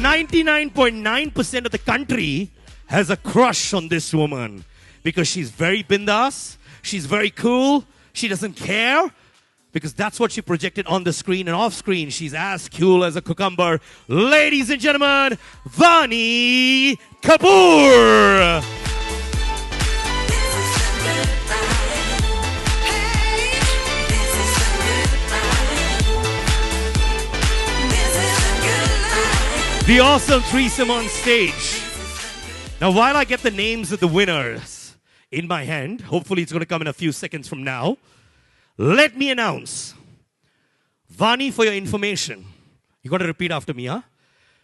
99.9% of the country has a crush on this woman because she's very bindas, she's very cool, she doesn't care because that's what she projected on the screen, and off screen she's as cool as a cucumber. Ladies and gentlemen, Vaani Kapoor. The awesome threesome on stage. Now, while I get the names of the winners in my hand, hopefully it's going to come in a few seconds from now, let me announce. Vaani, for your information, you got to repeat after me, huh?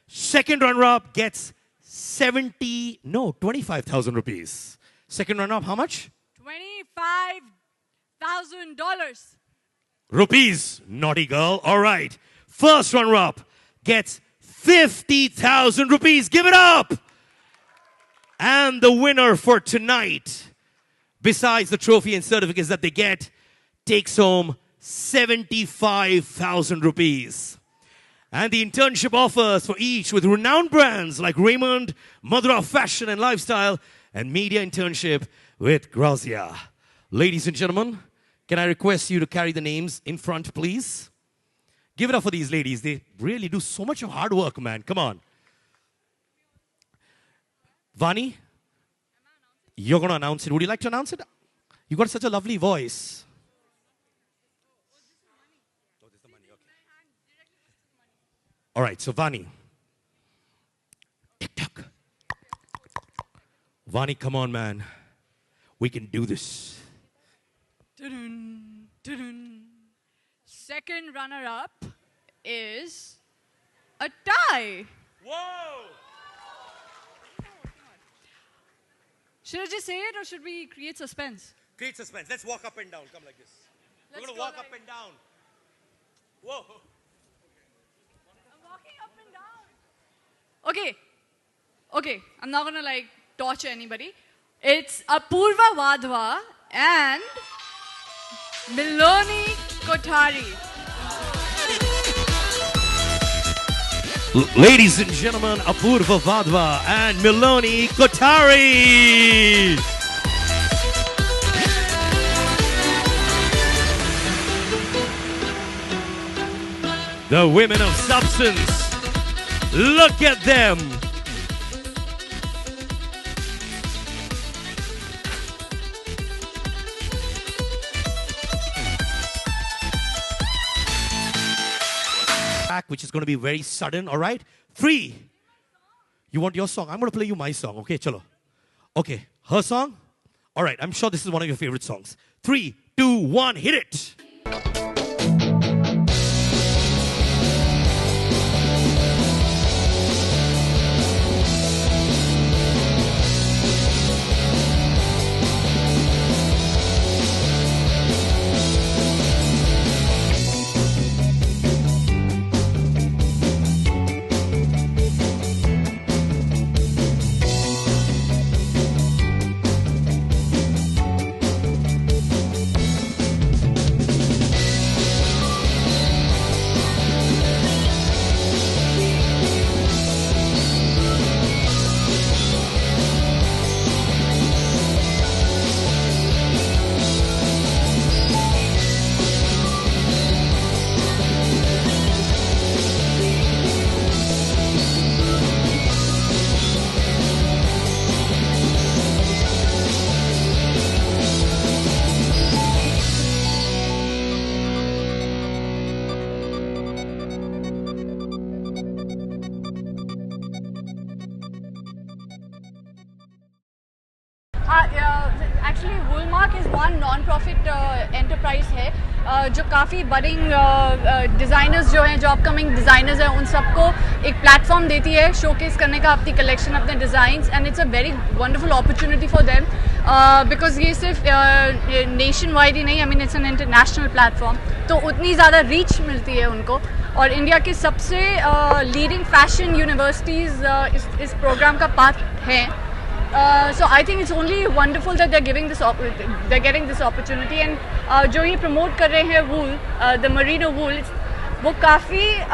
Second runner-up gets 25,000 rupees. Second runner-up, how much? $25,000. Rupees, naughty girl. All right. First runner-up gets 50,000 rupees. Give it up. And the winner for tonight, besides the trophy and certificates that they get, takes home 75,000 rupees. And the internship offers for each with renowned brands like Raymond, Madura Fashion and Lifestyle, and media internship with Grazia. Ladies and gentlemen, can I request you to carry the names in front, please? Give it up for these ladies. They really do so much of hard work, man. Come on. Vaani, you're going to announce it. Would you like to announce it? You got such a lovely voice. All right, so Vaani. Tick-tock. Vaani, come on, man. We can do this. Dun, dun. Second runner-up is a tie. Whoa! Should I just say it or should we create suspense? Create suspense. Let's walk up and down. Come like this. We're going to walk up and down. Whoa. I'm walking up and down. Okay. I'm not going to like torture anybody. It's Apurva Wadhwa and Miloni Kothari. Ladies and gentlemen, Apurva Wadhwa and Miloni Kothari. The women of substance. Look at them. Which is going to be very sudden, all right? 3. You want your song? I'm going to play you my song, okay? Chalo. Okay, her song? All right, I'm sure this is one of your favorite songs. 3, 2, 1, hit it. Actually, Woolmark is one non-profit enterprise है जो काफ़ी budding designers जो हैं, जो upcoming designers हैं, उन सबको एक platform देती है showcase करने का अपनी collection, अपने designs, and it's a very wonderful opportunity for them because ये सिर्फ nationwide ही नहीं, I mean it's an international platform, तो उतनी ज़्यादा reach मिलती है उनको, और इंडिया के सबसे leading fashion universities इस program का part हैं. So I think it's only wonderful that they're getting this opportunity, and जो ये promote कर रहे हैं wool, the merino wool, वो काफ़ी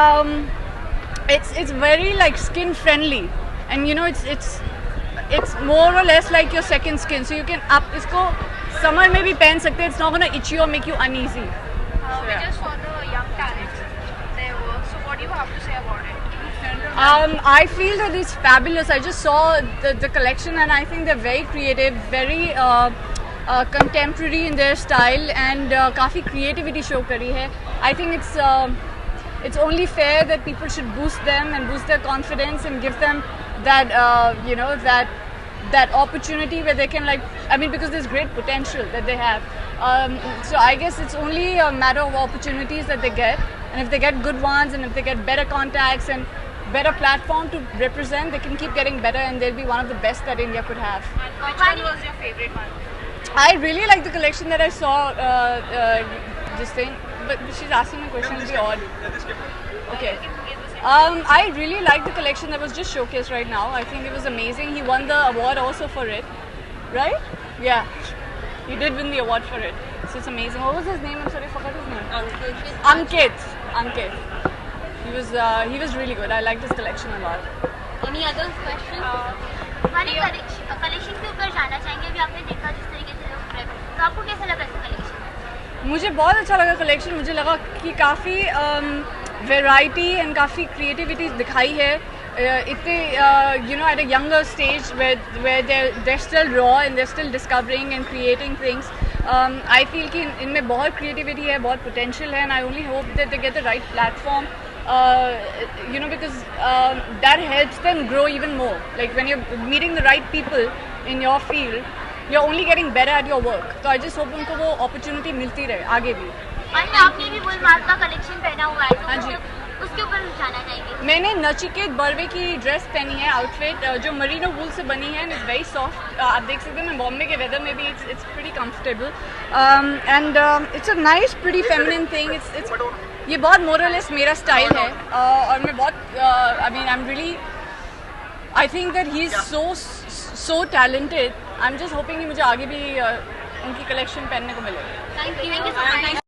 it's very like skin friendly, and you know it's more or less like your second skin, so you can up isko summer में भी पहन सकते हैं. It's not gonna itch you or make you uneasy. We just saw the young talents, their work. So what do you have to say about it? I feel that it's fabulous. I just saw the collection and I think they're very creative, very contemporary in their style, and काफ़ी creativity show करी है. I think it's only fair that people should boost them and boost their confidence and give them that that opportunity where they can, like, I mean, because there's great potential that they have. So I guess it's only a matter of opportunities that they get, and if they get good ones and if they get better contacts and better platform to represent, they can keep getting better and they'll be one of the best that India could have. Which one was your favorite one? I really like the collection that I saw this thing, but she's asking me questions be odd. Okay. I really like the collection that was just showcased right now. I think it was amazing. He won the award also for it, right? Yeah, he did win the award for it. So it's amazing. What was his name? I'm sorry, I forgot his name. Ankit. He was really good. I liked his collection a lot. Any other questions? हमारे collection के ऊपर जाना चाहेंगे. अभी आपने देखा जिस तरीके से लोग प्रेप, तो आपको कैसा लगा इसका कलेक्शन? मुझे बहुत अच्छा लगा कलेक्शन. मुझे लगा कि काफ़ी वैरायटी एंड काफ़ी क्रिएटिविटी दिखाई है. इतने at a younger stage where they're still raw and they're still discovering and creating things. I feel कि इनमें बहुत creativity है, बहुत potential है, and I only hope that they get the right platform. Because that helps them grow even more. Like when you're meeting the right people in your field, you're only getting better at your work. So I just hope उनको वो opportunity मिलती रहे आगे भी. और आपने भी बुलमार्क का कलेक्शन पहना हुआ है, तो हाँ जी. उसके ऊपर जाना चाहेंगे. मैंने नचिकेत बर्वे की ड्रेस पहनी है, आउटफिट जो मरीनो वूल से बनी है, इट्स वेरी सॉफ्ट. आप देख सकते हैं, मैं बॉम्बे के वेदर में भी it's pretty comfortable and it's a nice pretty feminine thing. It's ये बहुत मोरलेस मेरा स्टाइल है और मैं बहुत I think that he is so talented. I am just hoping कि मुझे आगे भी उनकी कलेक्शन पहनने को मिले. Thank you so much.